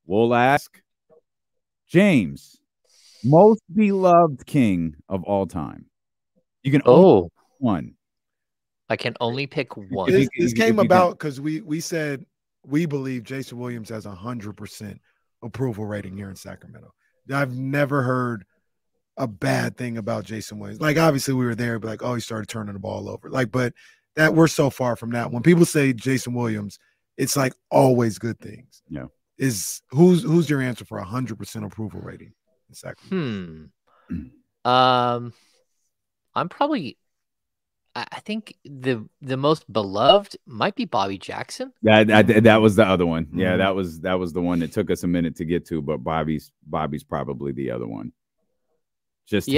We'll ask James, most beloved king of all time. You can only Oh, pick one. I can only pick one. This came about because we said we believe Jason Williams has 100% approval rating here in Sacramento. I've never heard a bad thing about Jason Williams. Like, obviously we were there, but like, oh, he started turning the ball over. Like, but that we're so far from that. When people say Jason Williams, it's like always good things. Yeah. Who's your answer for 100% approval rating in Sacramento? I'm probably. I think the most beloved might be Bobby Jackson. That was the other one. Yeah, that was the one that took us a minute to get to, but Bobby's probably the other one. Just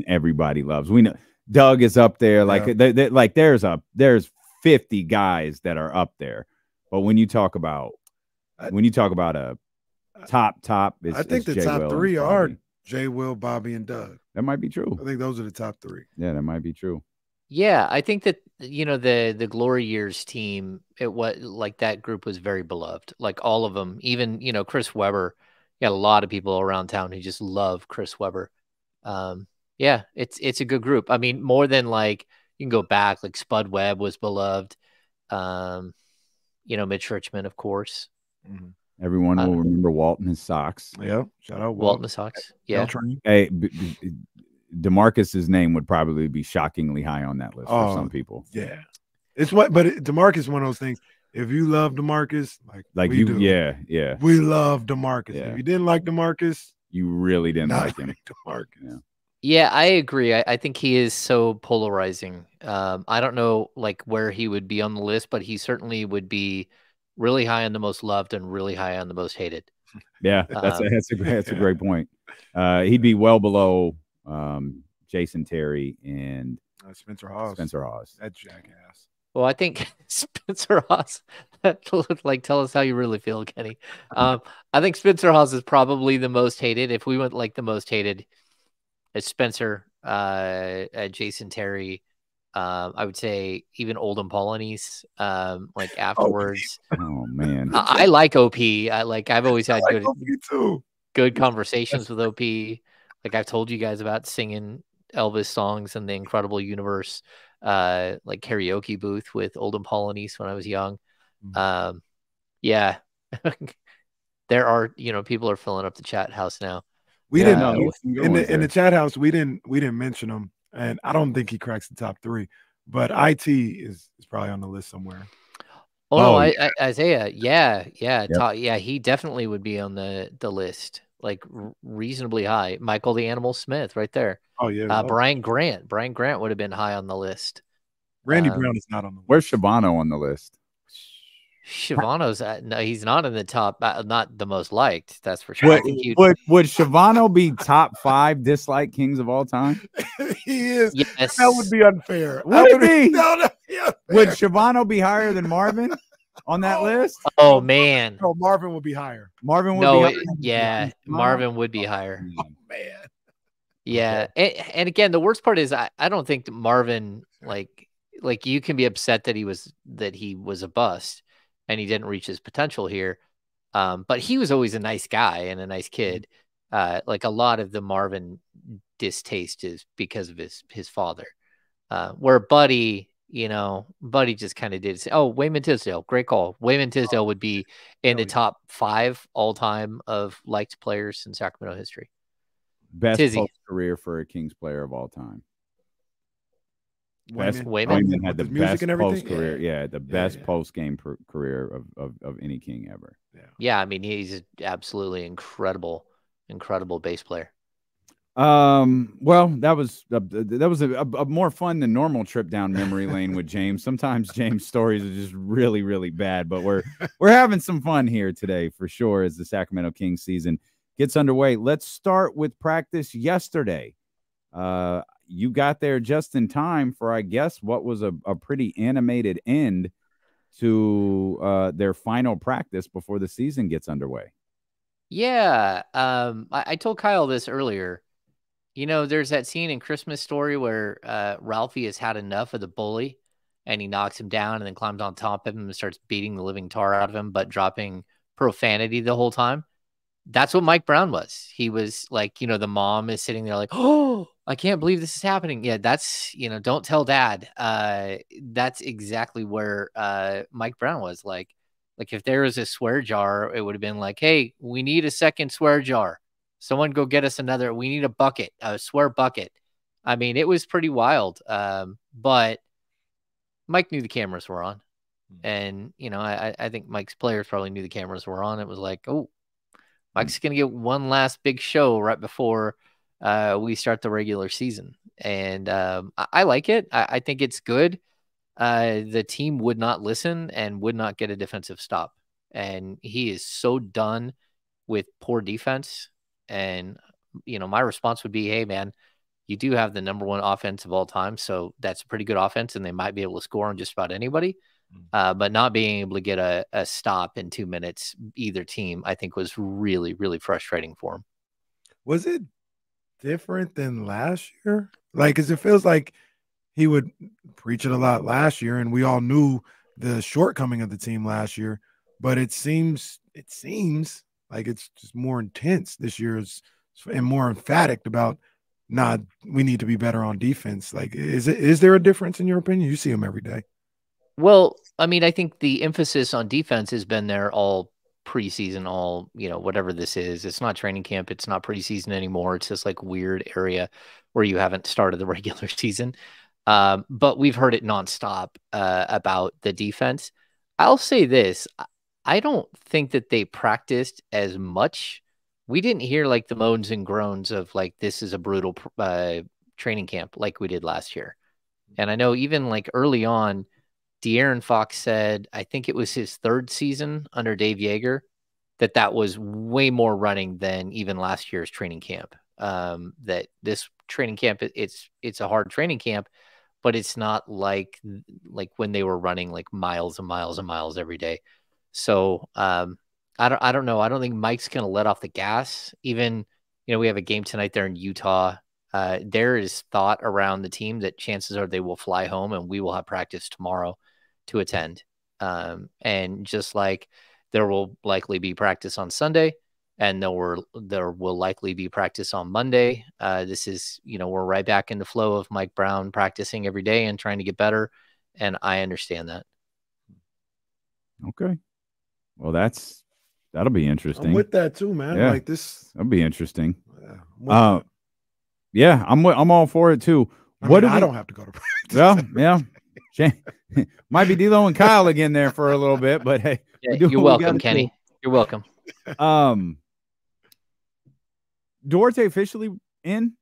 everybody loves. We know Doug is up there. Like like there's 50 guys that are up there, but when you talk about a top, I think the top three are Jay, Will, Bobby, and Doug. That might be true. I think those are the top three. Yeah, that might be true. Yeah, I think that the Glory Years team, that group was very beloved. Like all of them, even Chris Webber. You got a lot of people around town who just love Chris Webber. Yeah, it's a good group. I mean, more than like you can go back, like Spud Webb was beloved. Mitch Richmond, of course. Mm-hmm. Everyone will remember Walt and his socks. Yeah, shout out Walt and his socks. Yeah. Hey, DeMarcus's name would probably be shockingly high on that list for some people. Yeah, but DeMarcus is one of those things. If you love DeMarcus, like we do, yeah, we love DeMarcus. Yeah. If you didn't like DeMarcus, you really didn't like him. DeMarcus. Yeah, I agree. I think he is so polarizing. I don't know like where he would be on the list, but he certainly would be really high on the most loved and really high on the most hated. Yeah, that's a great point. He'd be well below Jason Terry and Spencer Hawes. That jackass. Well, I think Spencer Hawes. Like, tell us how you really feel, Kenny. I think Spencer Hawes is probably the most hated. If we went like the most hated, it's Spencer, Jason Terry. I would say even Oldham Polonese. Like afterwards. Oh man, I like OP. I've always had good conversations with OP. Like I've told you guys about singing Elvis songs in the Incredible Universe, like karaoke booth with Oldham Polonese when I was young. Yeah, there are people are filling up the chat house now. We didn't in the chat house. We didn't mention him, and I don't think he cracks the top three. But IT is probably on the list somewhere. Oh no, Isaiah, yeah, he definitely would be on the list, like reasonably high. Michael the Animal Smith, right there. Oh yeah, Brian Grant would have been high on the list. Randy Brown is not on the list. Where's Shabano on the list? Shabano's no, he's not in the top, not the most liked. That's for sure. Would Shabano be top 5 disliked kings of all time? He is. Yes. That would be unfair. Would it be? No, would Shabano be higher than Marvin on that list? Oh man, no, Marvin would be higher. Marvin would be higher. Marvin would be higher. Oh man. Yeah, and again, the worst part is I don't think that Marvin like you can be upset that he was a bust and he didn't reach his potential here, but he was always a nice guy and a nice kid. Like a lot of the Marvin distaste is because of his father, where Buddy just kind of did say, oh, Wayman Tisdale, great call. Wayman Tisdale would be in the top 5 all time of liked players in Sacramento history. Best post career for a Kings player of all time. Wayman had the best post career. Yeah, the best post game career of any King ever. Yeah, I mean he's absolutely incredible bass player. Well, that was a more fun than normal trip down memory lane with James. Sometimes James' stories are just really, really bad, but we're having some fun here today for sure as the Sacramento Kings season gets underway. Let's start with practice yesterday. You got there just in time for, I guess, what was a pretty animated end to their final practice before the season gets underway. Yeah. I told Kyle this earlier. There's that scene in Christmas Story where Ralphie has had enough of the bully and he knocks him down and then climbs on top of him and starts beating the living tar out of him, but dropping profanity the whole time. That's what Mike Brown was. He was like, the mom is sitting there like, oh, I can't believe this is happening. Yeah, that's, don't tell dad. That's exactly where Mike Brown was. Like if there was a swear jar, it would have been like, hey, we need a second swear jar. Someone go get us another. We need a swear bucket. I mean, it was pretty wild. But Mike knew the cameras were on. And, I think Mike's players probably knew the cameras were on. It was like, oh, Mike's going to get one last big show right before we start the regular season. And I like it. I think it's good. The team would not listen and would not get a defensive stop. And he is so done with poor defense. And, my response would be, hey, man, you do have the number one offense of all time. So that's a pretty good offense, and they might be able to score on just about anybody. But not being able to get a stop in 2 minutes, either team, I think was really, really frustrating for him. Was it different than last year? Like, because it feels like he would preach it a lot last year, and we all knew the shortcoming of the team last year. But it seems like it's just more intense this year, and more emphatic about, we need to be better on defense. Like, is there a difference in your opinion? You see him every day. Well, I mean, I think the emphasis on defense has been there all preseason, all, whatever this is. It's not training camp. It's not preseason anymore. It's just like weird area where you haven't started the regular season. But we've heard it nonstop about the defense. I'll say this. I don't think that they practiced as much. We didn't hear like the moans and groans of like, this is a brutal training camp like we did last year. And I know even like early on, De'Aaron Fox said, I think it was his third season under Dave Yeager, that was way more running than even last year's training camp. That this training camp, it's a hard training camp, but it's not like when they were running like miles and miles and miles every day. So I don't know. I don't think Mike's going to let off the gas. Even, we have a game tonight there in Utah. There is thought around the team that chances are they will fly home and we will have practice tomorrow to attend. And just like there will likely be practice on Sunday and there will likely be practice on Monday. This is, we're right back in the flow of Mike Brown practicing every day and trying to get better. And I understand that. Okay. Well, that'll be interesting. I'm with that too, man. Yeah, like this. That'll be interesting. Yeah, I'm all for it too. I don't have to go to practice. Well, yeah. Might be D'Lo and Kyle again there for a little bit, but hey, you're welcome, Kenny. You're welcome. Duarte officially in?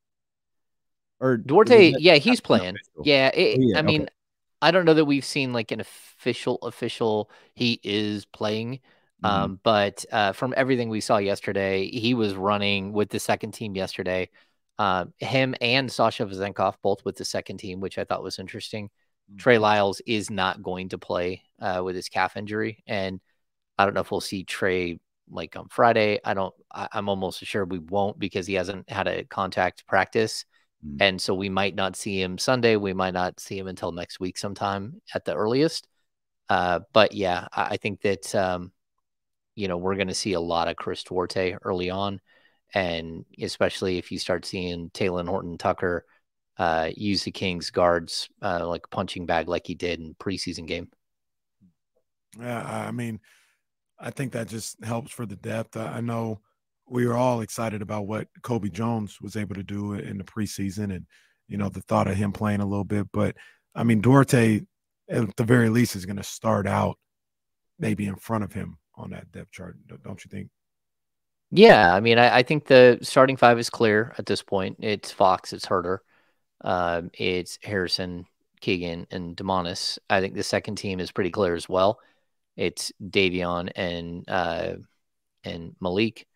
Or Duarte, yeah, he's playing. Official? Yeah, I mean, okay. I don't know that we've seen like an official. He is playing, but from everything we saw yesterday, he was running with the second team yesterday. Him and Sasha Vezenkov both with the second team, which I thought was interesting. Trey Lyles is not going to play with his calf injury, and I don't know if we'll see Trey like on Friday. I'm almost sure we won't because he hasn't had a contact practice. And so we might not see him Sunday. We might not see him until next week sometime at the earliest. But yeah, I think that, we're going to see a lot of Chris Duarte early on. And especially if you start seeing Talen Horton-Tucker use the Kings guards like a punching bag like he did in preseason game. Yeah, I mean, I think that just helps for the depth. I know we were all excited about what Kobe Jones was able to do in the preseason and, the thought of him playing a little bit. But, I mean, Duarte, at the very least, is going to start out maybe in front of him on that depth chart, don't you think? Yeah, I mean, I think the starting five is clear at this point. It's Fox, it's Herter, it's Harrison, Keegan, and Demonis. I think the second team is pretty clear as well. It's Davion and Malik,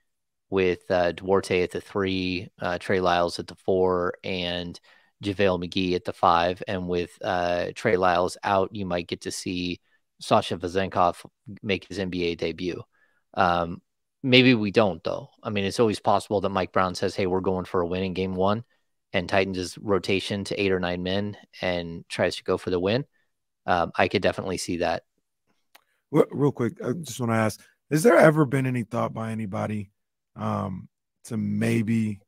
with Duarte at the 3, Trey Lyles at the 4, and JaVale McGee at the 5. And with Trey Lyles out, you might get to see Sasha Vezenkov make his NBA debut. Maybe we don't, though. I mean, it's always possible that Mike Brown says, hey, we're going for a win in game 1, and tightens his rotation to 8 or 9 men and tries to go for the win. I could definitely see that. Real quick, I just want to ask, has there ever been any thought by anybody to maybe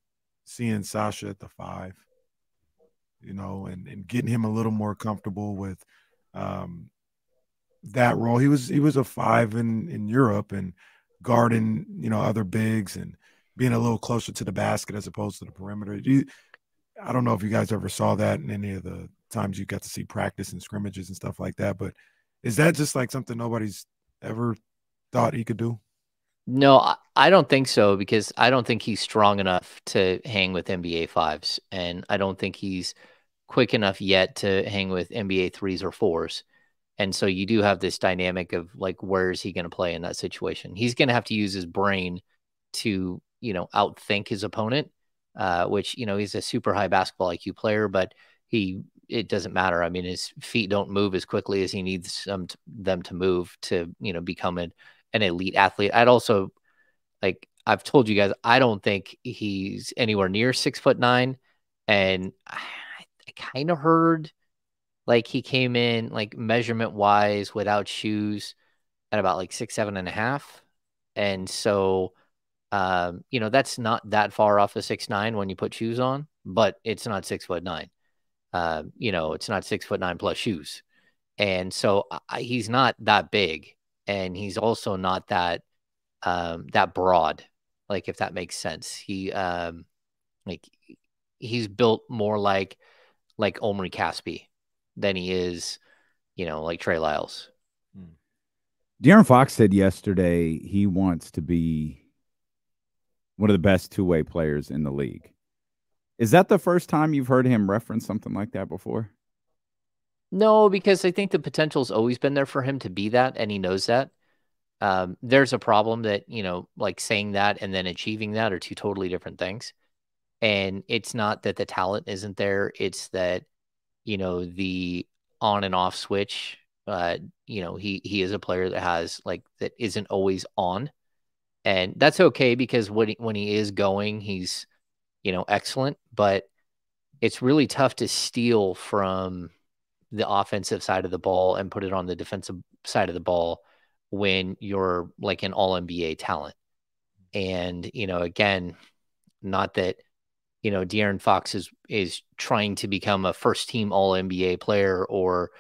seeing Sasha at the 5, and getting him a little more comfortable with that role. He was a 5 in Europe and guarding, other bigs and being a little closer to the basket as opposed to the perimeter. I don't know if you guys ever saw that in any of the times you got to see practice and scrimmages and stuff like that, but is that just like something nobody's ever thought he could do? No, I don't think so, because I don't think he's strong enough to hang with NBA 5s, and I don't think he's quick enough yet to hang with NBA 3s or 4s. And so you do have this dynamic of like, where is he going to play in that situation? He's going to have to use his brain to, outthink his opponent, which, he's a super high basketball IQ player, but it doesn't matter. I mean, his feet don't move as quickly as he needs them to move to, become an elite athlete. I've told you guys, I don't think he's anywhere near 6'9", and I kind of heard like he came in like measurement wise without shoes at about like 6'7.5", and so that's not that far off of 6'9" when you put shoes on, but it's not 6'9". It's not 6'9" plus shoes, and so he's not that big, and he's also not that broad, like, if that makes sense. He's built more like Omri Caspi than he is, like Trey Lyles. De'Aaron Fox said yesterday he wants to be one of the best two-way players in the league. Is that the first time you've heard him reference something like that before? No, because I think the potential's always been there for him to be that, and he knows that. There's a problem that, like saying that and then achieving that are two totally different things. And it's not that the talent isn't there. It's that, the on and off switch, he is a player that has that isn't always on. And that's okay, because when he is going, he's, excellent, but it's really tough to steal from the offensive side of the ball and put it on the defensive side of the ball when you're like an all NBA talent. And, again, not that, De'Aaron Fox is trying to become a first team all NBA player, or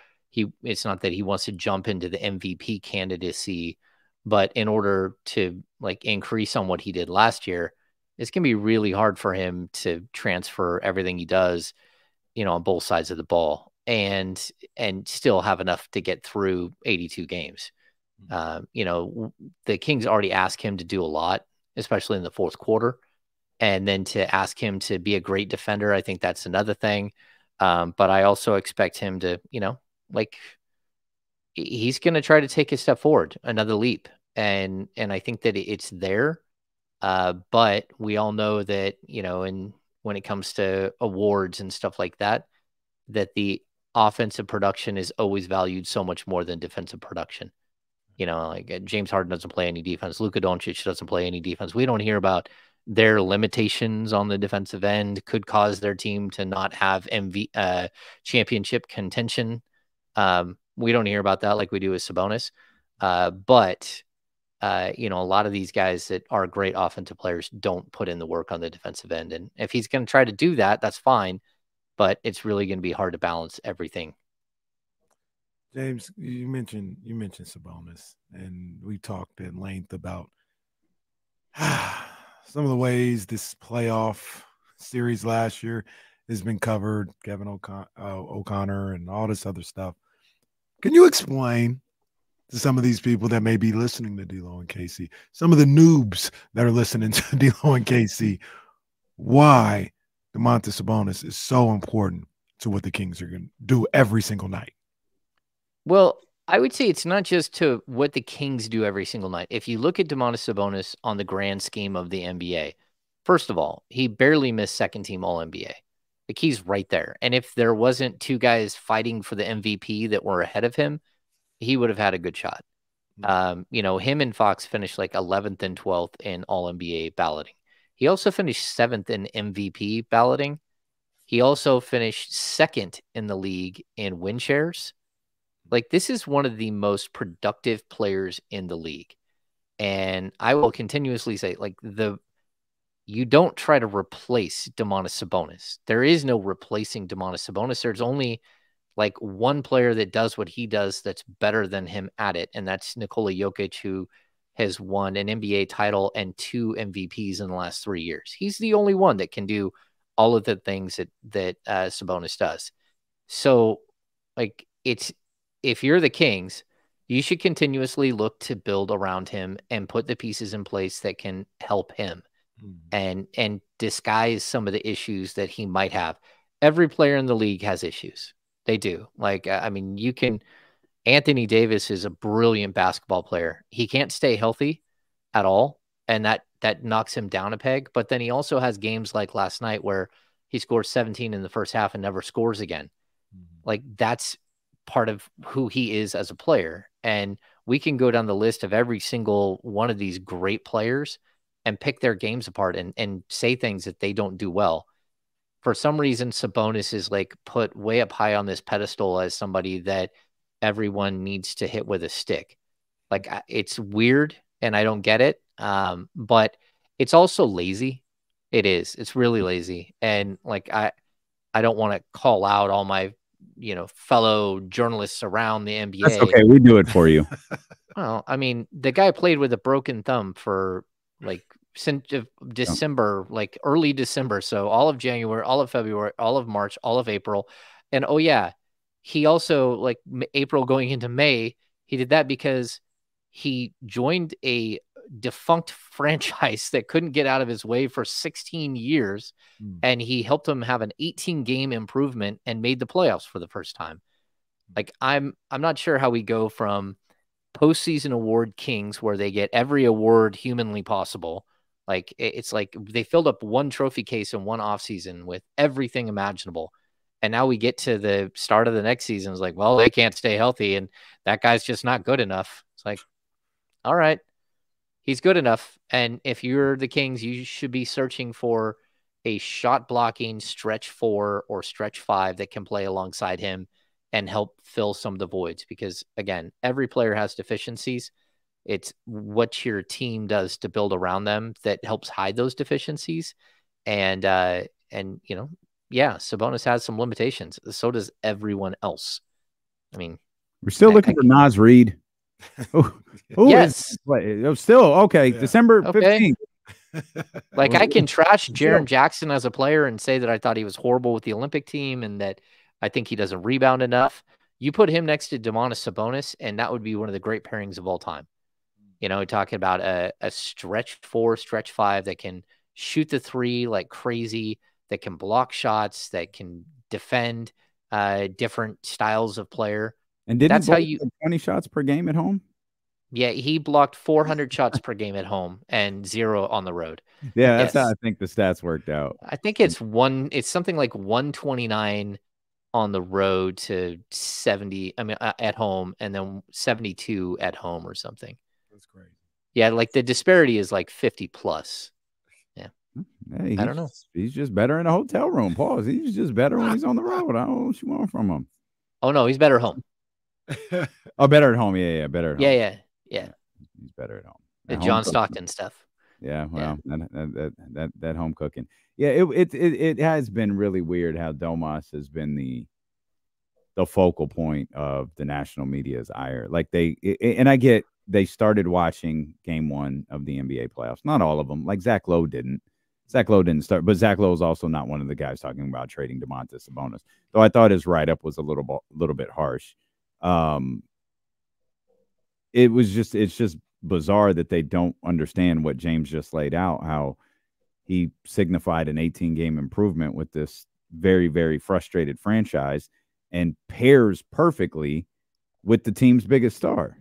it's not that he wants to jump into the MVP candidacy, but in order to like increase on what he did last year, it's going to be really hard for him to transfer everything he does, on both sides of the ball and still have enough to get through 82 games. The Kings already asked him to do a lot, especially in the fourth quarter. And then to ask him to be a great defender, I think that's another thing. But I also expect him to, he's going to try to take a step forward, another leap. And I think that it's there. But we all know that, and when it comes to awards and stuff like that, that the offensive production is always valued so much more than defensive production. James Harden doesn't play any defense. Luka Doncic doesn't play any defense. We don't hear about their limitations on the defensive end could cause their team to not have championship contention. We don't hear about that like we do with Sabonis. But a lot of these guys that are great offensive players don't put in the work on the defensive end. And if he's going to try to do that, that's fine. But it's really going to be hard to balance everything. James, you mentioned Sabonis, and we talked at length about some of the ways this playoff series last year has been covered, Kevin O'Connor and all this other stuff. Can you explain to some of these people that may be listening to D'Lo and Casey, some of the noobs that are listening to D'Lo and Casey, why Domantas Sabonis is so important to what the Kings are going to do every single night? Well, I would say it's not just to what the Kings do every single night. If you look at Domantas Sabonis on the grand scheme of the NBA, first of all, he barely missed second team All NBA. The key's right there. And if there wasn't two guys fighting for the MVP that were ahead of him, he would have had a good shot. Him and Fox finished like 11th and 12th in All NBA balloting. He also finished 7th in MVP balloting. He also finished 2nd in the league in win shares. Like, this is one of the most productive players in the league. And I will continuously say, like, the you don't try to replace Domantas Sabonis. There is no replacing Domantas Sabonis. There's only like one player that does what he does that's better than him at it, and that's Nikola Jokic, who has won an NBA title and 2 MVPs in the last 3 years. He's the only one that can do all of the things that Sabonis does. So, like, if you're the Kings, you should continuously look to build around him and put the pieces in place that can help him and disguise some of the issues that he might have. Every player in the league has issues. They do. Like, I mean, Anthony Davis is a brilliant basketball player. He can't stay healthy at all, and that knocks him down a peg. But then he also has games like last night where he scores 17 in the first half and never scores again. Like, that's part of who he is as a player. And we can go down the list of every single one of these great players and pick their games apart and say things that they don't do well. For some reason, Sabonis is like put way up high on this pedestal as somebody that everyone needs to hit with a stick. Like, it's weird and I don't get it. But it's also lazy. It is. It's really lazy. And like, I don't want to call out all my, fellow journalists around the NBA. That's okay. We do it for you. Well, I mean, the guy played with a broken thumb for like since December, like early December. So all of January, all of February, all of March, all of April. And oh yeah, he also, like, April going into May, he did that because he joined a defunct franchise that couldn't get out of his way for 16 years. And he helped them have an 18-game improvement and made the playoffs for the first time. Like, I'm not sure how we go from postseason award kings, where they get every award humanly possible. Like, it's like they filled up one trophy case in one offseason with everything imaginable. And now we get to the start of the next season. It's like, well, they can't stay healthy, and that guy's just not good enough. It's like, all right, he's good enough. And if you're the Kings, you should be searching for a shot blocking stretch 4 or stretch 5 that can play alongside him and help fill some of the voids. Because again, every player has deficiencies. It's what your team does to build around them that helps hide those deficiencies. And yeah, Sabonis has some limitations. So does everyone else. I mean, we're still looking for Naz Reid. Yes. Still okay. Yeah. December 15th. Like, I can trash Jaren Jackson as a player and say that I thought he was horrible with the Olympic team and that I think he doesn't rebound enough. You put him next to Domantas Sabonis, and that would be one of the great pairings of all time. Talking about a stretch 4, stretch 5 that can shoot the 3 like crazy, that can block shots, that can defend different styles of player. And that's how you 20 shots per game at home. Yeah, he blocked 400 shots per game at home and 0 on the road. Yeah, that's how I think the stats worked out. I think it's something like 129 on the road to 70. I mean, at home, and then 72 at home or something. That's great. Yeah, like the disparity is like 50 plus. Yeah, I don't know. He's just better in a hotel room. Pause. He's just better when he's on the road. I don't know what you want from him. Oh no, he's better at home. Oh, better at home. Yeah, better at home. Yeah. He's better at home. The John Stockton stuff. Yeah, well, that home cooking. Yeah, it has been really weird how Domas has been the focal point of the national media's ire. Like, and I get they started watching game 1 of the NBA playoffs. Not all of them. Like, Zach Lowe didn't. Zach Lowe didn't start, but Zach Lowe is also not one of the guys talking about trading Domantas Sabonis. Though I thought his write-up was a little bit harsh. It's just bizarre that they don't understand what James just laid out, how he signified an 18-game improvement with this very, very frustrated franchise and pairs perfectly with the team's biggest star.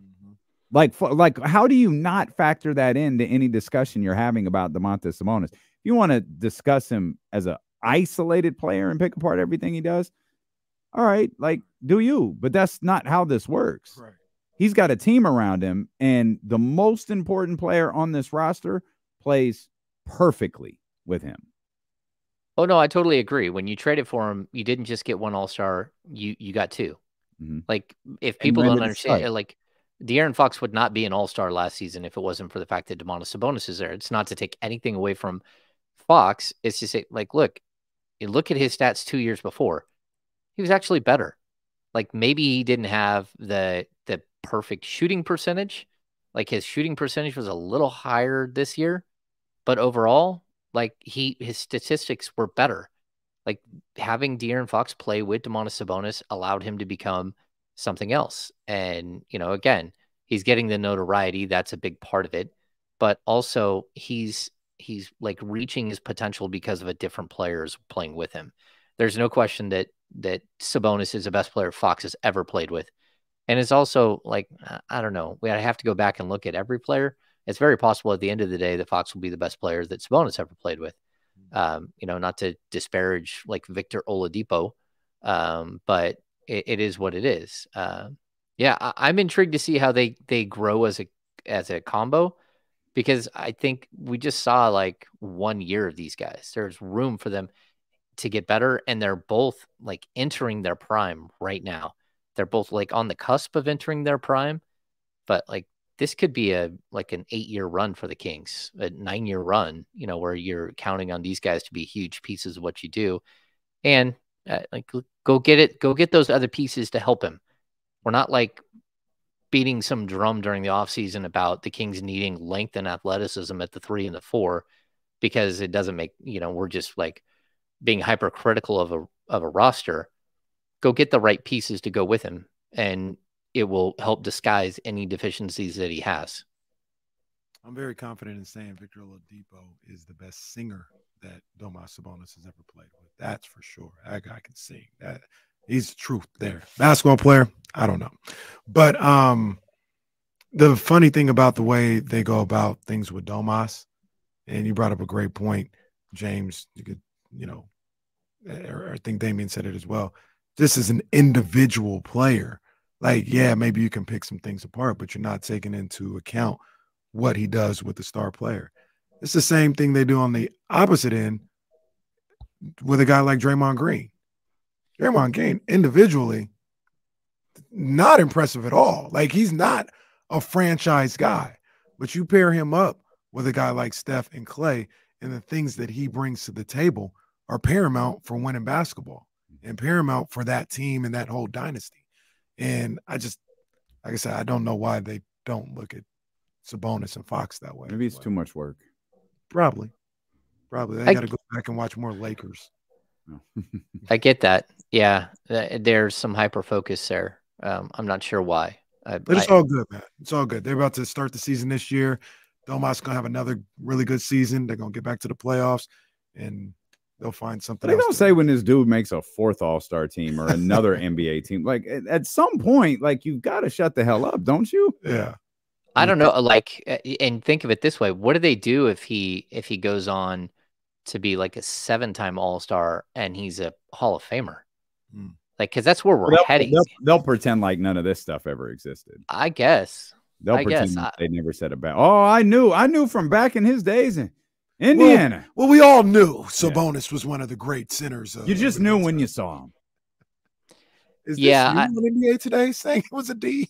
Like, how do you not factor that into any discussion you're having about Domantas Sabonis? If you want to discuss him as an isolated player and pick apart everything he does, all right, like, do you? But that's not how this works. Right. He's got a team around him, and the most important player on this roster plays perfectly with him. Oh, no, I totally agree. When you traded for him, you didn't just get one all-star. You got 2. Mm-hmm. Like, if people don't understand, like, De'Aaron Fox would not be an all-star last season if it wasn't for the fact that Domantas Sabonis is there. It's not to take anything away from Fox is to say, like, look, you look at his stats 2 years before, he was actually better. Like maybe he didn't have the perfect shooting percentage. Like his shooting percentage was a little higher this year, but overall, like his statistics were better. Like having De'Aaron Fox play with Domantas Sabonis allowed him to become something else. And, you know, again, he's getting the notoriety. That's a big part of it. But also he's like reaching his potential because of a different players playing with him. There's no question that Sabonis is the best player Fox has ever played with. And it's also like, I don't know, we have to go back and look at every player. It's very possible at the end of the day that Fox will be the best player that Sabonis ever played with. You know, not to disparage like Victor Oladipo, but it is what it is. Yeah, I'm intrigued to see how they grow as a combo, because I think we just saw like 1 year of these guys. There's room for them to get better, and they're both like entering their prime right now. They're both like on the cusp of entering their prime, but like this could be an 8-year run for the Kings, a 9-year run, you know, where you're counting on these guys to be huge pieces of what you do. And like, go get those other pieces to help him. We're not like beating some drum during the offseason about the Kings needing length and athleticism at the 3 and the 4, because it doesn't make, you know, we're just like being hypercritical of a roster. Go get the right pieces to go with him, and it will help disguise any deficiencies that he has. I'm very confident in saying Victor Oladipo is the best singer that Domantas Sabonis has ever played with. That's for sure. That guy can sing. That he's the truth there. Basketball player, I don't know. But the funny thing about the way they go about things with Domas, and you brought up a great point, James, you could, you know, I think Damian said it as well. This is an individual player. Like, yeah, maybe you can pick some things apart, but you're not taking into account what he does with the star player. It's the same thing they do on the opposite end with a guy like Draymond Green. Draymond Green, individually, not impressive at all. Like, he's not a franchise guy, but you pair him up with a guy like Steph and Clay, and the things that he brings to the table are paramount for winning basketball and paramount for that team and that whole dynasty. And I just, like I said, I don't know why they don't look at Sabonis and Fox that way. Maybe it's too much work. Probably. They got to go back and watch more Lakers. I get that. Yeah, there's some hyper focus there. I'm not sure why. But it's all good, man. It's all good. They're about to start the season this year. Domas going to have another really good season. They're going to get back to the playoffs, and they'll find something. They don't say when this dude makes a 4th All-Star team or another NBA team. Like at some point, like you've got to shut the hell up, don't you? Yeah. I don't know. Like, and think of it this way: what do they do if he goes on to be like a 7-time All-Star and he's a Hall of Famer? Like, because that's where we're heading. They'll pretend like none of this stuff ever existed. I guess. They'll pretend they never said about. Oh, I knew from back in his days in Indiana. Well, we all knew Sabonis was one of the great centers. You just knew when you saw him. Is this you on NBA Today saying it was a D?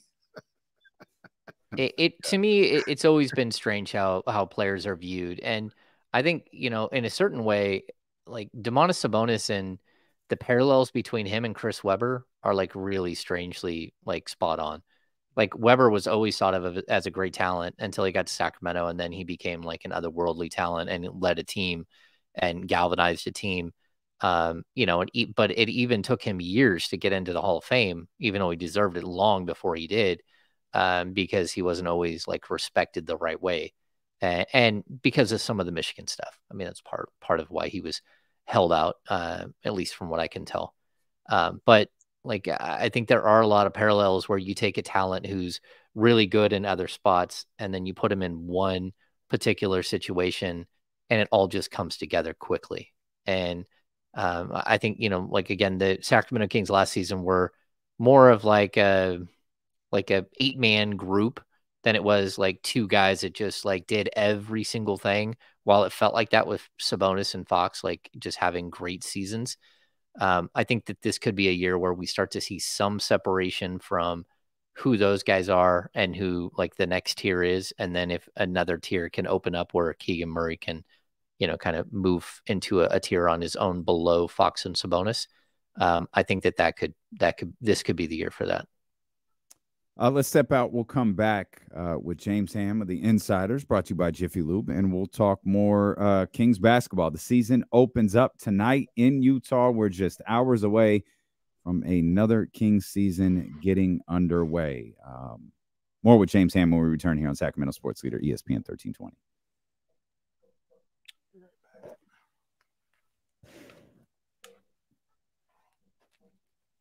To me, it's always been strange how players are viewed, and I think, you know, in a certain way, like Domantas Sabonis and the parallels between him and Chris Webber are like really strangely like spot on. Like Webber was always thought of as a great talent until he got to Sacramento, and then he became like an otherworldly talent and led a team and galvanized a team. You know, but it even took him years to get into the Hall of Fame, even though he deserved it long before he did, because he wasn't always like respected the right way, and because of some of the Michigan stuff. I mean, that's part of why he was held out, at least from what I can tell. But like, I think there are a lot of parallels where you take a talent who's really good in other spots, and then you put him in one particular situation, and it all just comes together quickly. And I think, you know, like again, the Sacramento Kings last season were more of like a 8-man group than it was like 2 guys that just like did every single thing. While it felt like that with Sabonis and Fox, like just having great seasons. I think that this could be a year where we start to see some separation from who those guys are and who like the next tier is. And then if another tier can open up where Keegan Murray can kind of move into a tier on his own below Fox and Sabonis. I think this could be the year for that. Let's step out. We'll come back with James Ham of the Insiders, brought to you by Jiffy Lube, and we'll talk more Kings basketball. The season opens up tonight in Utah. We're just hours away from another Kings season getting underway. More with James Ham when we return here on Sacramento Sports Leader, ESPN 1320.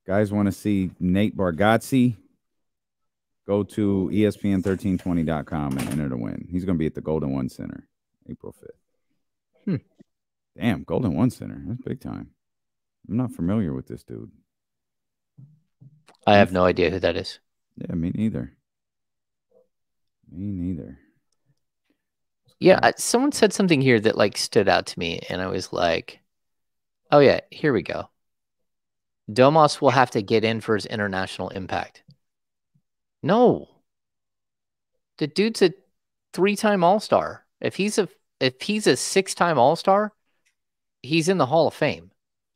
Guys want to see Nate Bargatze? Go to ESPN1320.com and enter to win. He's going to be at the Golden One Center, April 5th. Damn, Golden One Center. That's big time. I'm not familiar with this dude. I have no idea who that is. Yeah, me neither. Me neither. Yeah, someone said something here that like stood out to me, and I was like, oh yeah, here we go. Domas will have to get in for his international impact. No. The dude's a 3-time All-Star. If he's a 6-time All-Star, he's in the Hall of Fame.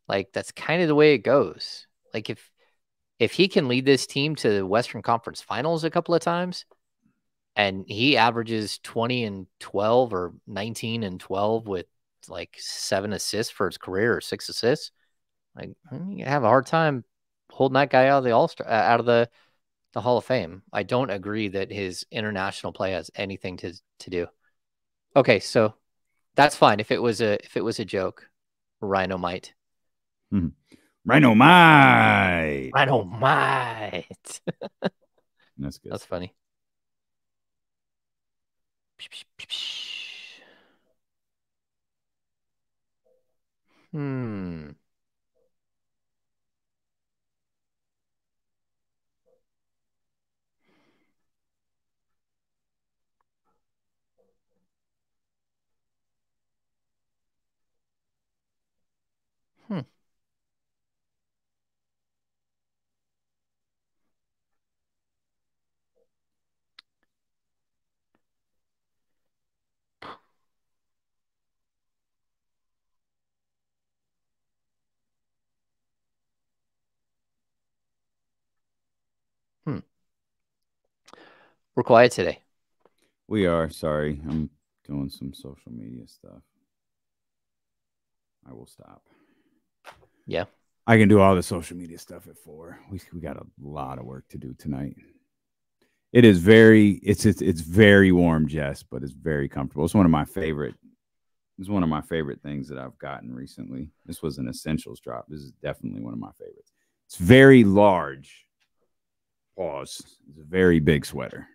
Like, that's kind of the way it goes. Like, if he can lead this team to the Western Conference Finals a couple of times, and he averages 20 and 12 or 19 and 12 with like 7 assists for his career or 6 assists, like, you have a hard time holding that guy out of the All-Star, out of the Hall of Fame. I don't agree that his international play has anything to do. Okay, so that's fine. If it was a joke, Rhino might. Rhino might. Rhino might. That's good. That's funny. We're quiet today. We are. Sorry. I'm doing some social media stuff. I will stop. Yeah. I can do all the social media stuff at 4. We got a lot of work to do tonight. It is it's very warm, Jess, but it's very comfortable. It's one of my favorite things that I've gotten recently. This was an essentials drop. This is definitely one of my favorites. It's very large. Pause. It's a very big sweater.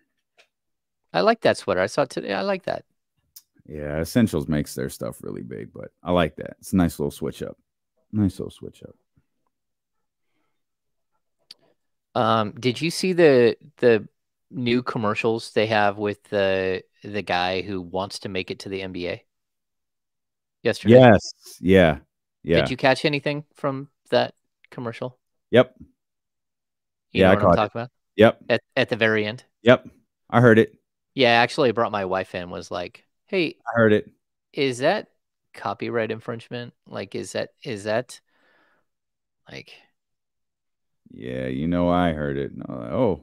I like that sweater. I saw it today. I like that. Yeah, Essentials makes their stuff really big, but I like that. It's a nice little switch up. Did you see the new commercials they have with the guy who wants to make it to the NBA yesterday? Yes. Yeah. Did you catch anything from that commercial? Yep. You know what I'm talking about? Yep. At the very end. Yep. I heard it. Yeah, actually I brought my wife in, was like, hey, I heard it. Is that copyright infringement? Like, is that like? Yeah, I heard it. Oh,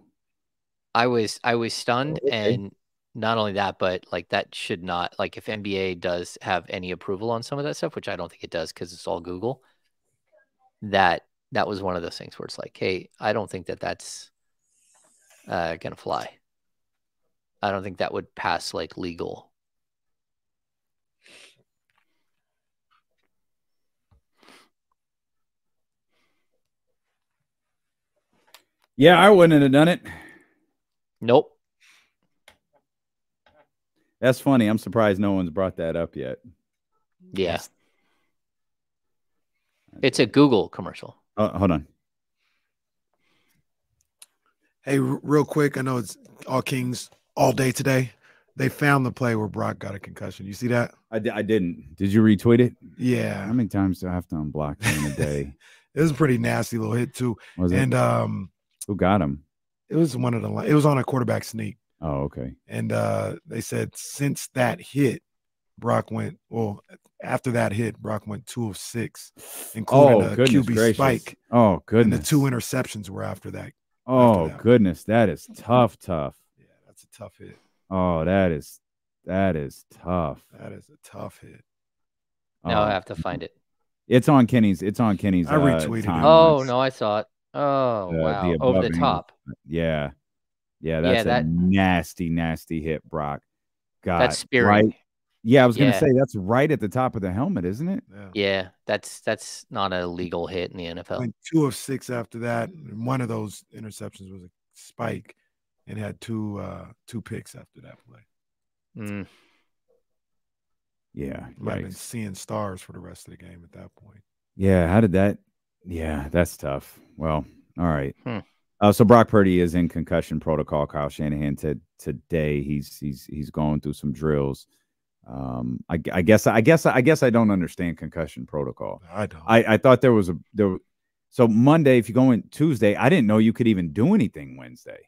I was stunned, and not only that, but like that should not, like, if NBA does have any approval on some of that stuff, which I don't think it does because it's all Google. That was one of those things where it's like, hey, I don't think that's gonna fly. I don't think that would pass like legal. Yeah, I wouldn't have done it. Nope. That's funny. I'm surprised no one's brought that up yet. Yeah. It's a Google commercial. Hold on. Hey, real quick. I know it's all Kings all day today. They found the play where Brock got a concussion. You see that? I didn't. Did you retweet it? Yeah. How many times do I have to unblock in a day? It was a pretty nasty little hit too. Was it? And who got him? It was it was on a quarterback sneak. Oh, okay. And they said since that hit, Brock went, well, after that hit, Brock went 2 of 6, including a QB spike. Oh, goodness. And the 2 interceptions were after that. Oh, goodness. That is tough. Yeah, that's a tough hit. Oh, that is tough. That is a tough hit. Now I have to find it. It's on Kenny's. I retweeted it. Oh, no, I saw it. Oh, wow. Over the top. Yeah. Yeah, that's a nasty, nasty hit, Brock. God, that's spearing. Right? Yeah, I was gonna say that's right at the top of the helmet, isn't it? Yeah, that's not a legal hit in the NFL. Went 2 of 6 after that. And one of those interceptions was a spike, and had two picks after that play. Yeah, might have been seeing stars for the rest of the game at that point. Yeah, how did that? Yeah, that's tough. Well, all right. So Brock Purdy is in concussion protocol. Kyle Shanahan said today he's going through some drills. I guess I don't understand concussion protocol. I don't. I thought there was so Monday, if you go in Tuesday, I didn't know you could even do anything Wednesday.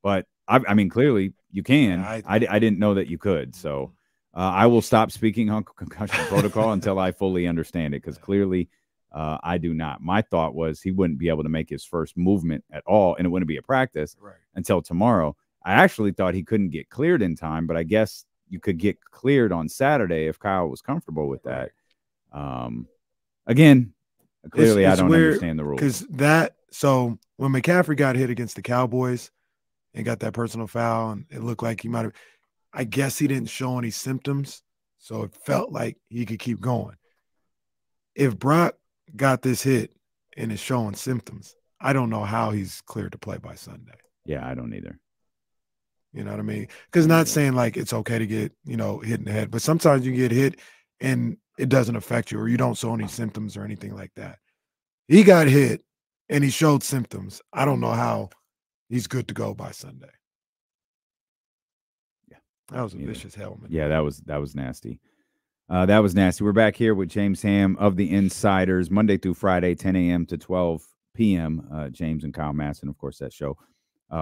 But I mean, clearly you can. I didn't know that you could. So I will stop speaking on concussion protocol until I fully understand it, because clearly I do not. My thought was he wouldn't be able to make his first movement at all, and it wouldn't be a practice until tomorrow. I actually thought he couldn't get cleared in time, but I guess you could get cleared on Saturday if Kyle was comfortable with that. Again, clearly I don't understand the rules. Because so when McCaffrey got hit against the Cowboys and got that personal foul, and it looked like he might have, I guess he didn't show any symptoms, so it felt like he could keep going. If Brock got this hit and is showing symptoms, I don't know how he's cleared to play by Sunday. Yeah, I don't either. You know what I mean? Because not saying like it's okay to get, hit in the head, but sometimes you get hit and it doesn't affect you, or you don't show any symptoms or anything like that. He got hit and he showed symptoms. I don't know how he's good to go by Sunday. Yeah, that was a vicious helmet. Yeah, that was nasty. That was nasty. We're back here with James Ham of the Insiders, Monday through Friday, 10 a.m. to 12 p.m. James and Kyle Masson, of course, that show.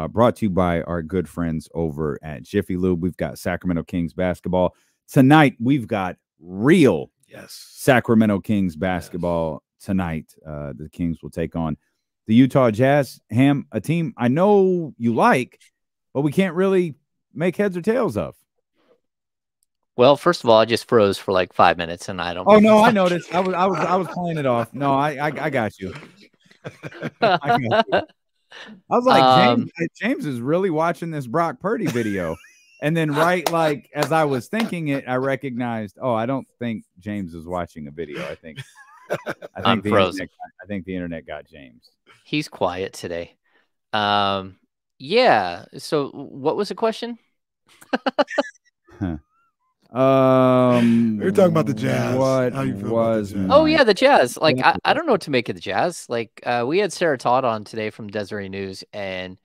Brought to you by our good friends over at Jiffy Lube. We've got Sacramento Kings basketball. Tonight, we've got real Sacramento Kings basketball tonight. The Kings will take on the Utah Jazz. Ham, a team I know you like, but we can't really make heads or tails of. Well, first of all, I just froze for like 5 minutes, and I don't. Oh no, I noticed. I was playing it off. No, I got you. I got you. I was like, James is really watching this Brock Purdy video. And then like as I was thinking it, I recognized, I don't think James is watching a video. I think I'm frozen. I think the internet got James. He's quiet today. Yeah. So what was the question? You're talking about the Jazz. How you feel about the Jazz? Oh yeah, the Jazz. Like I don't know what to make of the Jazz. Like we had Sarah Todd on today from Desiree News, and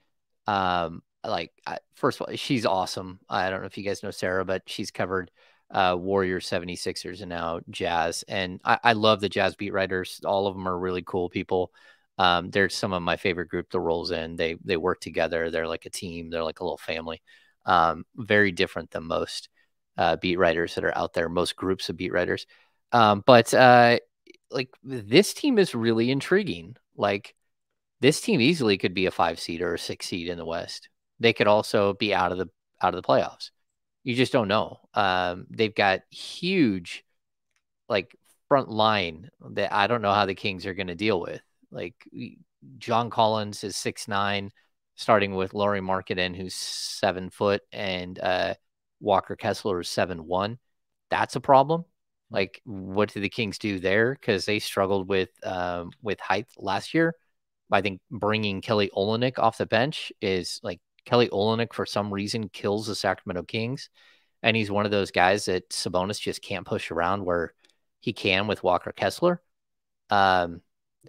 first of all, she's awesome. I don't know if you guys know Sarah, but she's covered Warriors, 76ers, and now Jazz. And I love the Jazz beat writers. All of them are really cool people. They're some of my favorite group that rolls in. They work together. They're like a team. They're like a little family. Very different than most beat writers that are out there, most groups of beat writers. But like this team is really intriguing. Like this team easily could be a 5 seed or a 6 seed in the West. They could also be out of the playoffs. You just don't know. They've got huge like front line that I don't know how the Kings are going to deal with. Like John Collins is 6'9", starting with Lauri Markkanen, who's 7 foot, and Walker Kessler is 7'1". That's a problem. Like, what do the Kings do there? Because they struggled with height last year. I think bringing Kelly Olynyk off the bench is like Kelly Olynyk for some reason kills the Sacramento Kings, and he's one of those guys that Sabonis just can't push around where he can with Walker Kessler.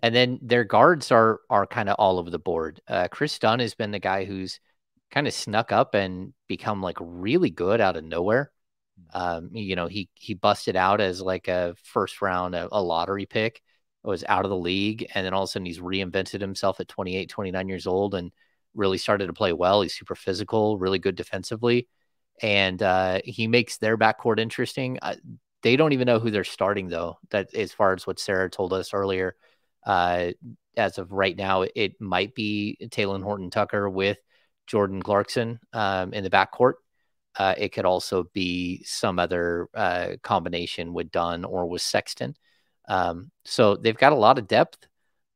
And then their guards are kind of all over the board. Chris Dunn has been the guy who's kind of snuck up and become like really good out of nowhere. He busted out as like a first round, a lottery pick, was out of the league. And then all of a sudden he's reinvented himself at 28, 29 years old and really started to play well. He's super physical, really good defensively. And he makes their backcourt interesting. They don't even know who they're starting, though. That, as far as what Sarah told us earlier, as of right now, it might be Talen Horton-Tucker with Jordan Clarkson in the backcourt. It could also be some other combination with Dunn or with Sexton. So they've got a lot of depth,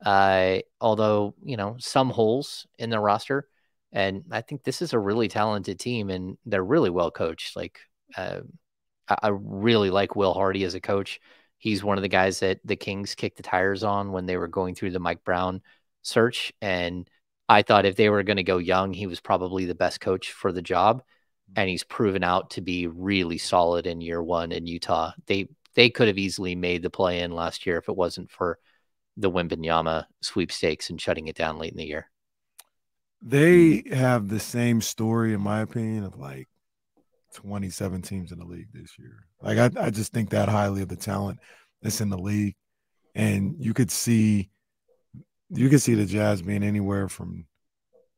although, some holes in their roster. And I think this is a really talented team, and they're really well coached. Like, I really like Will Hardy as a coach. He's one of the guys that the Kings kicked the tires on when they were going through the Mike Brown search. And I thought if they were going to go young, he was probably the best coach for the job. And he's proven out to be really solid in year one in Utah. They could have easily made the play-in last year if it wasn't for the Wembanyama sweepstakes and shutting it down late in the year. They have the same story, in my opinion, of like 27 teams in the league this year. Like, I just think that highly of the talent that's in the league. And you could see the Jazz being anywhere from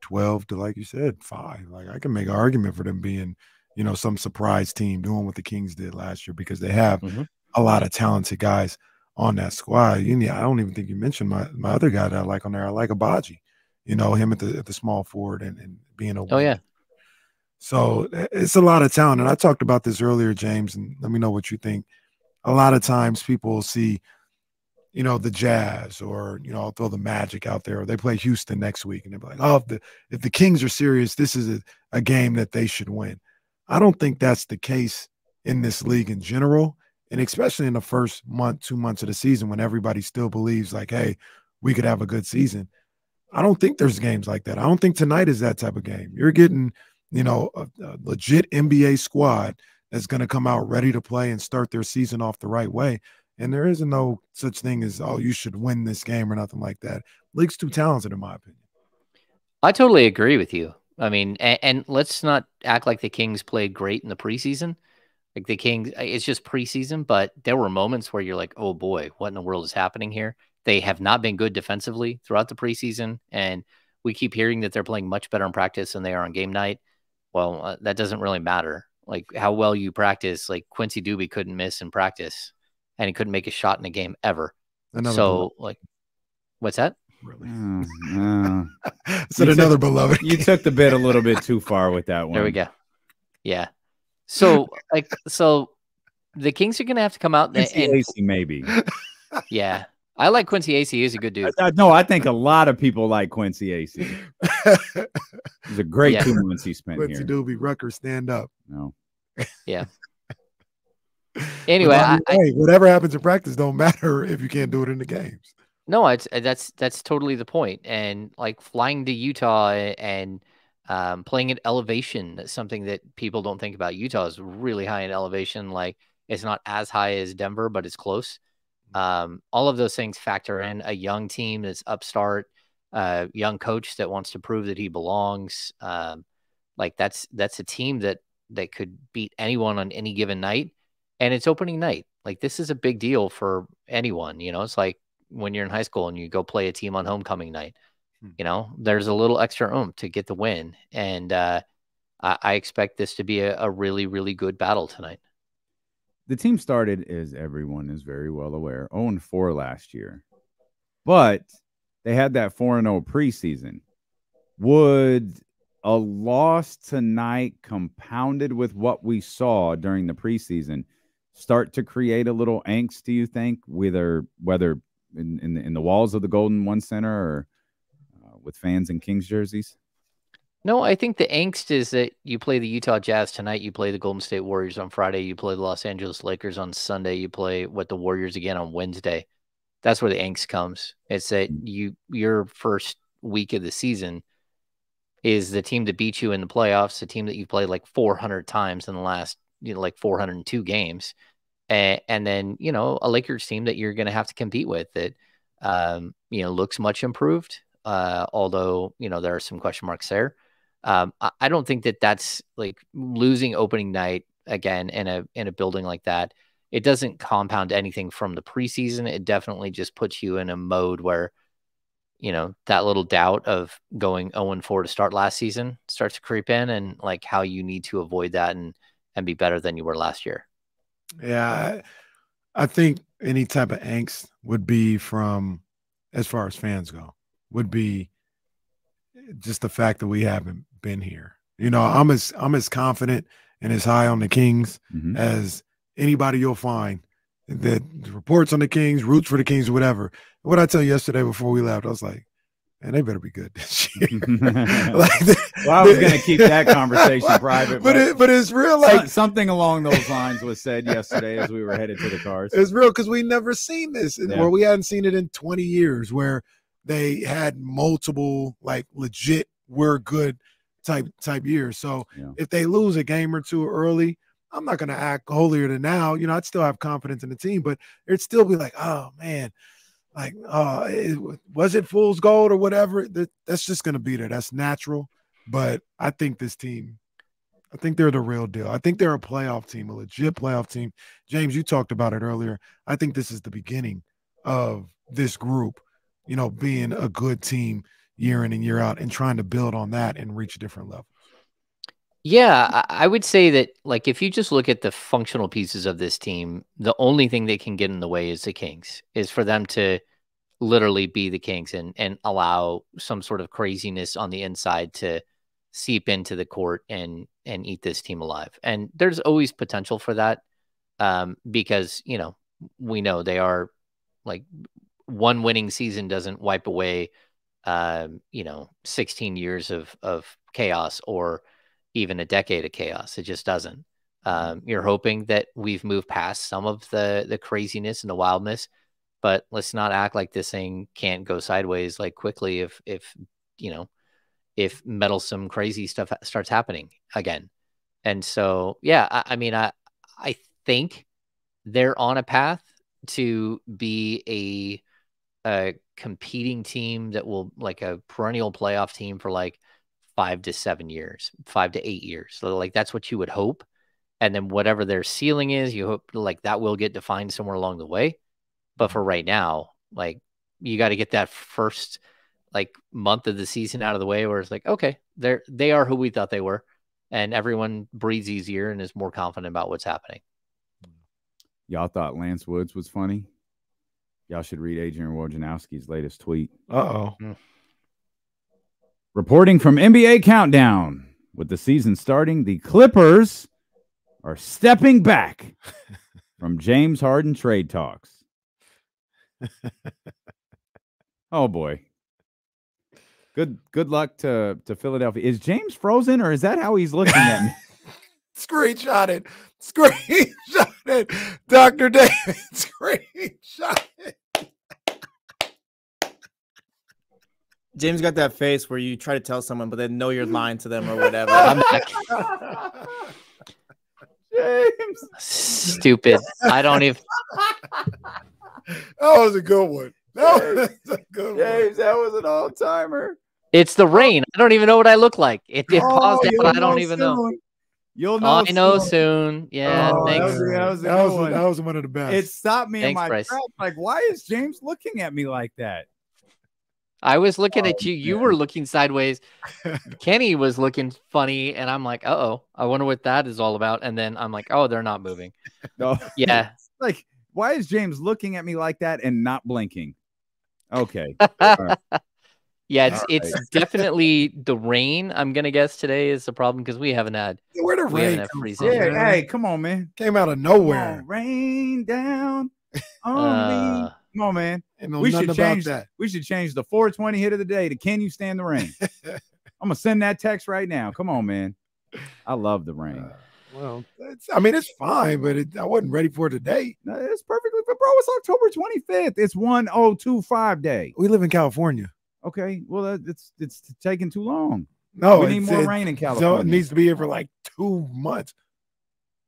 12 to, like you said, 5. Like, I can make an argument for them being, some surprise team doing what the Kings did last year, because they have a lot of talented guys on that squad. I don't even think you mentioned my other guy that I like on there. I like Abaji, him at the small forward and being a Oh, yeah. So it's a lot of talent. And I talked about this earlier, James, and let me know what you think. A lot of times people will see, the Jazz, or, I'll throw the Magic out there, or they play Houston next week, and they'll be like, oh, if the Kings are serious, this is a game that they should win. I don't think that's the case in this league in general, and especially in the first month, 2 months of the season, when everybody still believes like, hey, we could have a good season. I don't think there's games like that. I don't think tonight is that type of game. You're getting, a legit NBA squad that's going to come out ready to play and start their season off the right way. And there isn't no such thing as, oh, you should win this game or nothing like that. League's too talented, in my opinion. I totally agree with you. I mean, and let's not act like the Kings played great in the preseason. Like, the Kings, it's just preseason, but there were moments where you're like, oh boy, what in the world is happening here? They have not been good defensively throughout the preseason, and we keep hearing that they're playing much better in practice than they are on game night. Well, that doesn't really matter. Like, how well you practice, like Quincy Douby couldn't miss in practice, and he couldn't make a shot in a game ever. Like, what's that? Really? Said another beloved. You took the bit a little bit too far with that one. There we go. Yeah. So the Kings are going to have to come out Quincy Acey, maybe. Yeah. I like Quincy Acey. He's a good dude. No, I think a lot of people like Quincy Acey. He's a great 2 months he spent Quincy here. Douby, Rutgers, stand up. No. Yeah. Anyway, whatever happens in practice don't matter if you can't do it in the games. No, that's totally the point. And like, flying to Utah and playing at elevation, that's something that people don't think about. Utah is really high in elevation. Like, it's not as high as Denver, but it's close. All of those things factor in. A young team that's upstart, young coach that wants to prove that he belongs. Like, that's a team that could beat anyone on any given night. And it's opening night. Like, this is a big deal for anyone. It's like when you're in high school and you go play a team on homecoming night. There's a little extra oomph to get the win. And I expect this to be a really, really good battle tonight. The team started, as everyone is very well aware, 0-4 last year. But they had that 4-0 preseason. Would a loss tonight, compounded with what we saw during the preseason, start to create a little angst, do you think, whether in the walls of the Golden One Center or with fans in Kings jerseys? No, I think the angst is that you play the Utah Jazz tonight, you play the Golden State Warriors on Friday, you play the Los Angeles Lakers on Sunday, you play the Warriors again on Wednesday. That's where the angst comes. It's that your first week of the season is the team that beat you in the playoffs, the team that you've played like 400 times in the last, like 402 games. And then, a Lakers team that you're going to have to compete with that, looks much improved. Although, there are some question marks there. I don't think that that's like losing opening night again in a building like that. It doesn't compound anything from the preseason. It definitely just puts you in a mode where, that little doubt of going 0-4 to start last season starts to creep in, and like how you need to avoid that and be better than you were last year. Yeah, I think any type of angst would be from, as far as fans go, would be just the fact that we haven't been here. I'm as confident and as high on the Kings as anybody you'll find that reports on the Kings, roots for the Kings, whatever. What I tell you yesterday before we left, I was like, man, they better be good this year. Well, I was going to keep that conversation private, but it's real. Like something along those lines was said yesterday as we were headed to the cars. It's real because we never seen this, or we hadn't seen it in 20 years, where they had multiple like legit we're good type years. So if they lose a game or two early, I'm not going to act holier than now. I'd still have confidence in the team, but it'd still be like, oh man. Like, was it fool's gold or whatever? That's just going to be there. That's natural. But I think this team, I think they're the real deal. I think they're a playoff team, a legit playoff team. James, you talked about it earlier. I think this is the beginning of this group, being a good team year in and year out and trying to build on that and reach different levels. Yeah, I would say that, like, if you just look at the functional pieces of this team, the only thing that can get in the way is the Kings, is for them to literally be the Kings and allow some sort of craziness on the inside to seep into the court and eat this team alive. And there's always potential for that because, we know they are, like, one winning season doesn't wipe away, 16 years of chaos or even a decade of chaos. It just doesn't. You're hoping that we've moved past some of the craziness and the wildness, but let's not act like this thing can't go sideways like quickly if meddlesome crazy stuff starts happening again. And so, yeah, I think they're on a path to be a competing team that will, like, a perennial playoff team for like 5 to 7 years, 5 to 8 years. So, like, that's what you would hope. And then whatever their ceiling is, you hope, like, that will get defined somewhere along the way. But for right now, like, you got to get that first, like, month of the season out of the way where it's like, okay, they are who we thought they were. And everyone breathes easier and is more confident about what's happening. Y'all thought Lance Woods was funny? Y'all should read Adrian Wojnarowski's latest tweet. Reporting from NBA Countdown, with the season starting, the Clippers are stepping back from James Harden trade talks. Oh boy. Good luck to Philadelphia. Is James frozen, or is that how he's looking at me? Screenshot it. Dr. David, screenshot it. James got that face where you try to tell someone, but they know you're lying to them or whatever. James. Stupid. I don't even. That was a good one. James, that was an all-timer. It's the rain. I don't even know what I look like. It paused out. I don't even know. You'll know. I know soon. Yeah, thanks. That was one of the best. It stopped me in my Bryce. tracks. Like, why is James looking at me like that? I was looking at you. You were looking sideways. Kenny was looking funny, and I'm like, uh-oh, I wonder what that is all about. And then I'm like, oh, they're not moving. No. Yeah. Like, why is James looking at me like that and not blinking? Okay. Right. Yeah, it's definitely the rain. I'm gonna guess today is the problem because we haven't had. Where the rain come from? Yeah, hey, come on, man. Came out of nowhere. Rain down on me. Come on, man. We should change that. We should change the 420 hit of the day to "Can you stand the rain?" I'm gonna send that text right now. Come on, man. I love the rain. Well, it's fine, but I wasn't ready for it today. No, it's perfectly, but bro, it's October 25th. It's 1025 day. We live in California. Okay, well, it's taking too long. No, we need more rain in California. It needs to be here for like 2 months,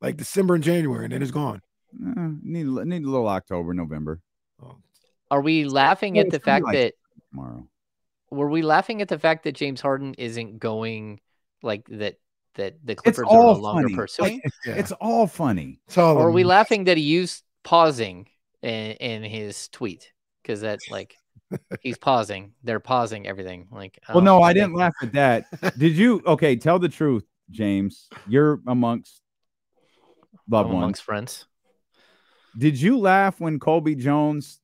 like December and January, and then it's gone. Need a little October, November. Are we laughing at the fact that tomorrow? Were we laughing at the fact that James Harden isn't going, like that the Clippers are no longer pursuing? It's all funny. Or are we laughing that he used pausing in his tweet? Because that's like. He's pausing. They're pausing everything. Like, well, no, I didn't laugh at that. Did you? Okay, tell the truth, James. You're amongst loved ones, amongst friends. Did you laugh when Colby Jones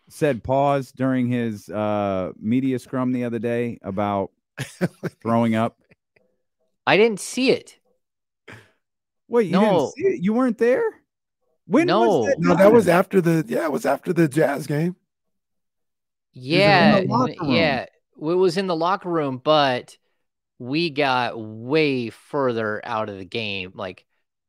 said pause during his media scrum the other day about throwing up? I didn't see it. Wait, you didn't see it? You weren't there? When was that? No, that was after it was after the Jazz game. Yeah, yeah. It was in the locker room, but we got way further out of the game. Like,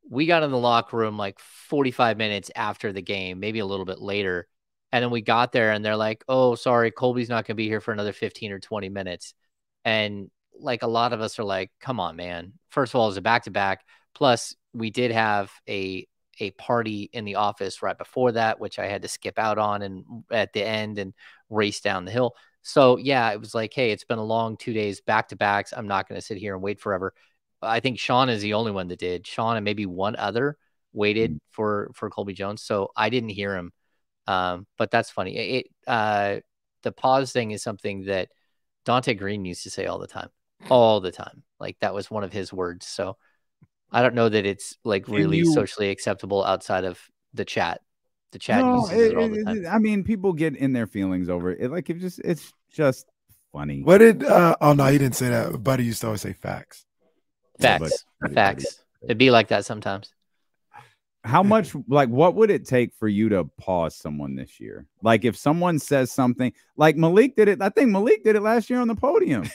we got in the locker room like 45 minutes after the game, maybe a little bit later. And then we got there and they're like, oh, sorry, Colby's not going to be here for another 15 or 20 minutes. And like a lot of us are like, come on, man. First of all, it was a back-to-back. Plus, we did have a party in the office right before that, which I had to skip out on and at the end and race down the hill. So yeah, it was like, hey, it's been a long 2 days back-to-backs. I'm not going to sit here and wait forever. I think Sean is the only one that did. Sean and maybe one other waited for Colby Jones. So I didn't hear him. But that's funny. The pause thing is something that Dante Green used to say all the time. Like that was one of his words. So I don't know that it's like really socially acceptable outside of the chat. The chat uses it all the time. I mean, people get in their feelings over it. Like it's just funny. What did oh no, he didn't say that. Buddy used to always say facts. Facts. It'd be like that sometimes. How much, like, what would it take for you to pause someone this year? Like, if someone says something, like Malik did it. I think Malik did it last year on the podium.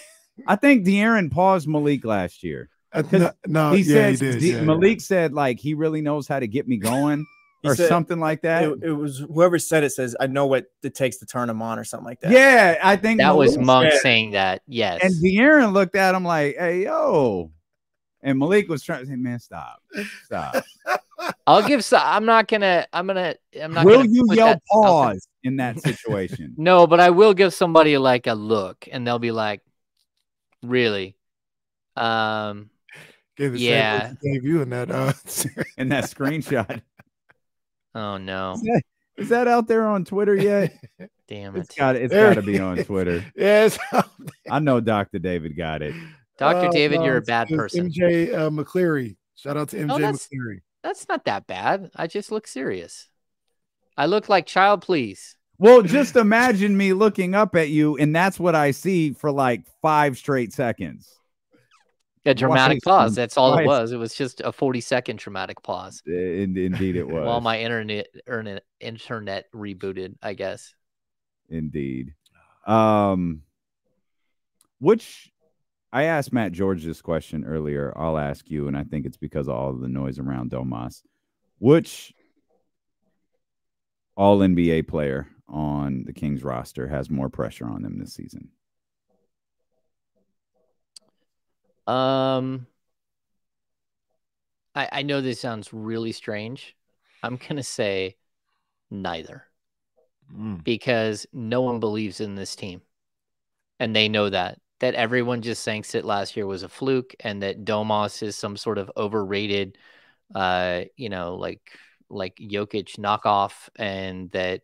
I think De'Aaron paused Malik last year. No, he said, he did. Malik said, like, he really knows how to get me going or something like that. It was whoever said it says, I know what it takes to turn him on or something like that. Yeah, I think that was Monk saying that. Yes. And De'Aaron looked at him like, hey, yo. And Malik was trying to say, man, stop. I'll give some. I'm not gonna. Will you yell pause in that situation? No, but I will give somebody like a look, and they'll be like, "Really?" Yeah. Gave you in that screenshot. Oh no! Is that out there on Twitter yet? Damn it! It's got to be on Twitter. Yes, I know Dr. David got it. Dr. David, you're a bad person. MJ McCleary. Shout out to MJ McCleary. That's not that bad. I just look serious. I look like child please. Well, just imagine me looking up at you, and that's what I see for like 5 straight seconds. A dramatic pause. That's all it was. It was just a 40-second dramatic pause. Indeed it was. While my internet rebooted, I guess. Indeed. Which I asked Matt George this question earlier. I'll ask you, and I think it's because of all the noise around Domas. Which all-NBA player on the Kings roster has more pressure on them this season? I know this sounds really strange. I'm going to say neither. Because no one believes in this team. And they know that everyone just thinks that last year was a fluke and that Domas is some sort of overrated, like Jokic knockoff, and that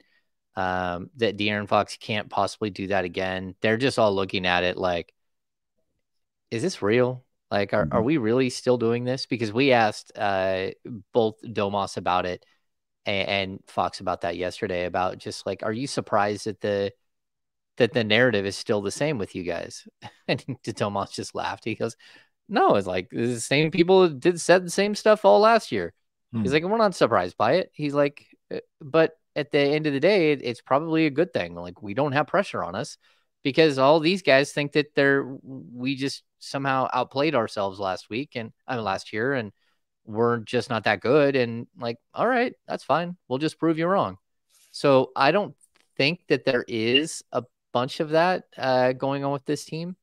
De'Aaron Fox can't possibly do that again. They're just all looking at it like, is this real? Like, are we really still doing this? Because we asked both Domas about it and Fox about that yesterday, about just like, are you surprised that the narrative is still the same with you guys? And Domas just laughed. He goes, no, it's like the same people said the same stuff all last year. He's like, we're not surprised by it. He's like, but at the end of the day, it's probably a good thing. Like, we don't have pressure on us because all these guys think that we just somehow outplayed ourselves last year, and we're just not that good. And like, all right, that's fine. We'll just prove you wrong. So I don't think that there is a bunch of that going on with this team.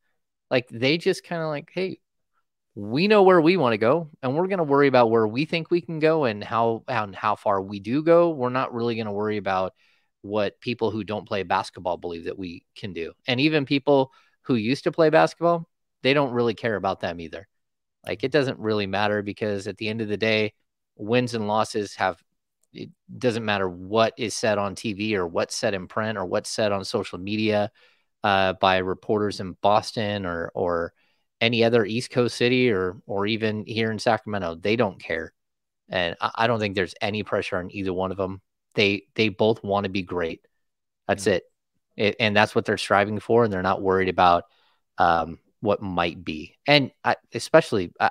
Like, they just kind of like, hey, we know where we want to go, and we're going to worry about where we think we can go and how far we do go. We're not really going to worry about what people who don't play basketball believe that we can do. And even people who used to play basketball, they don't really care about them either. Like, it doesn't really matter, because at the end of the day, wins and losses it doesn't matter what is said on TV or what's said in print or what's said on social media by reporters in Boston or any other East Coast city or even here in Sacramento. They don't care. And I don't think there's any pressure on either one of them. They both want to be great. That's it. And that's what they're striving for. And they're not worried about what might be. And I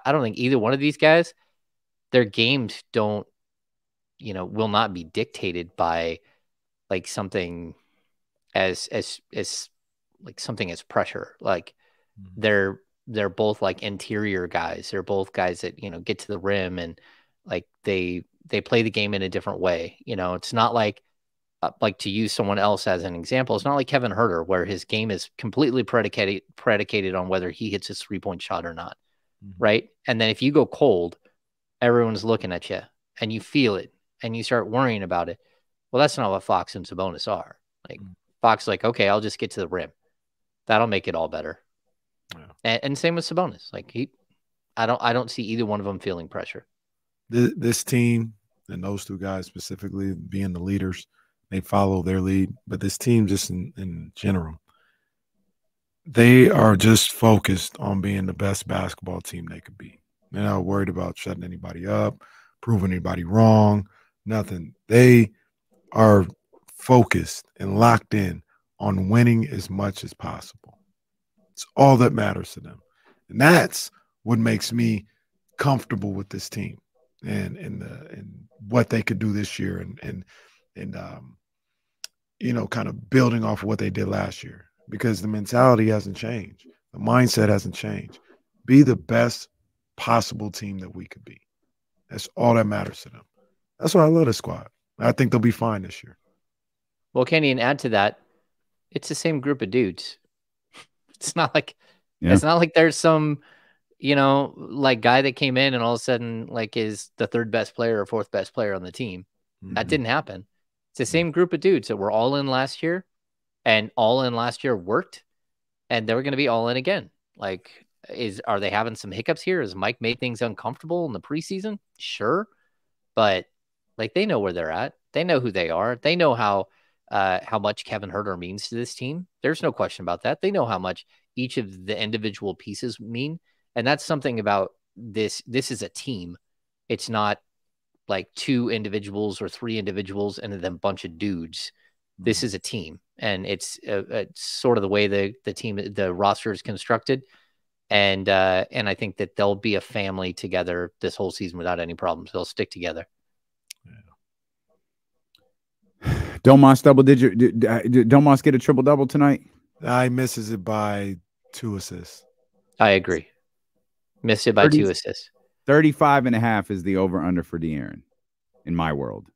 don't think either one of these guys, their games don't, will not be dictated by like something as like something as pressure. Like they're both like interior guys. They're both guys that, get to the rim and like they play the game in a different way. It's not like to use someone else as an example, it's not like Kevin Huerter where his game is completely predicated on whether he hits his 3-point shot or not. Right. And then if you go cold, everyone's looking at you and you feel it and you start worrying about it. Well, that's not what Fox and Sabonis are. Like Fox, like, okay, I'll just get to the rim. That'll make it all better. Yeah. And same with Sabonis. Like I don't see either one of them feeling pressure. This team and those two guys specifically being the leaders, they follow their lead. But this team just in general, they are just focused on being the best basketball team they could be. They're not worried about shutting anybody up, proving anybody wrong, nothing. They are focused and locked in on winning as much as possible. It's all that matters to them. And that's what makes me comfortable with this team and what they could do this year and kind of building off of what they did last year, because the mentality hasn't changed. The mindset hasn't changed. Be the best possible team that we could be. That's all that matters to them. That's why I love the squad. I think they'll be fine this year. Well, Kenny, and add to that, it's the same group of dudes. It's not like there's some, like guy that came in and all of a sudden like is the third best player or fourth best player on the team. That didn't happen. It's the same group of dudes that were all in last year, and all in last year worked, and they were going to be all in again. Like, are they having some hiccups here? Has Mike made things uncomfortable in the preseason? Sure. But like, they know where they're at. They know who they are. They know how much Kevin Huerter means to this team. There's no question about that. They know how much each of the individual pieces mean. And that's something about this. This is a team. It's not like 2 individuals or 3 individuals and then a bunch of dudes. This is a team. And it's sort of the way the roster is constructed. And I think that they'll be a family together this whole season without any problems. They'll stick together. Domas double digit. Did Domas get a triple double tonight? I misses it by 2 assists. I agree. Missed it by 2 assists. 35.5 is the over under for De'Aaron in my world.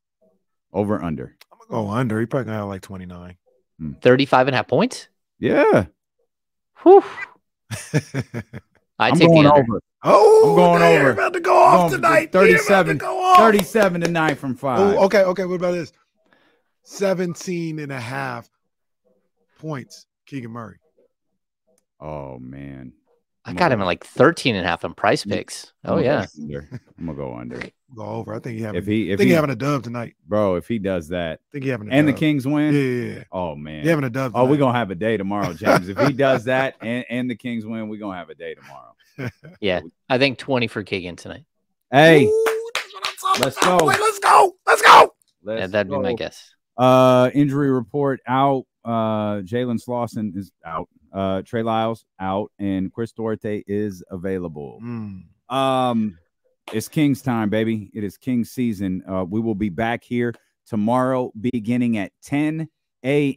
Over under. I'm gonna go under. He probably gonna have like 29. 35.5 points. Yeah. Whew. I'm going over. Oh, I'm going over. About to go off tonight. 37 tonight from 5. Oh, okay. What about this? 17.5 points, Keegan Murray. Oh man, I got him at like 13.5 on Price Picks. Oh yeah, I'm gonna go under. Go over. I think he having. If he having a dub tonight, bro. If he does that, I think he having a and dub. the Kings win. Yeah. Oh man, he having a dub. Oh, we're gonna have a day tomorrow, James. If he does that and the Kings win, we're gonna have a day tomorrow. Yeah, I think 20 for Keegan tonight. Hey, let's go. Let's go. Yeah, that'd be my guess. Injury report out. Jalen Slauson is out. Trey Lyles out, and Chris Duarte is available. It's Kings time, baby. It is Kings season. We will be back here tomorrow beginning at 10 a.m.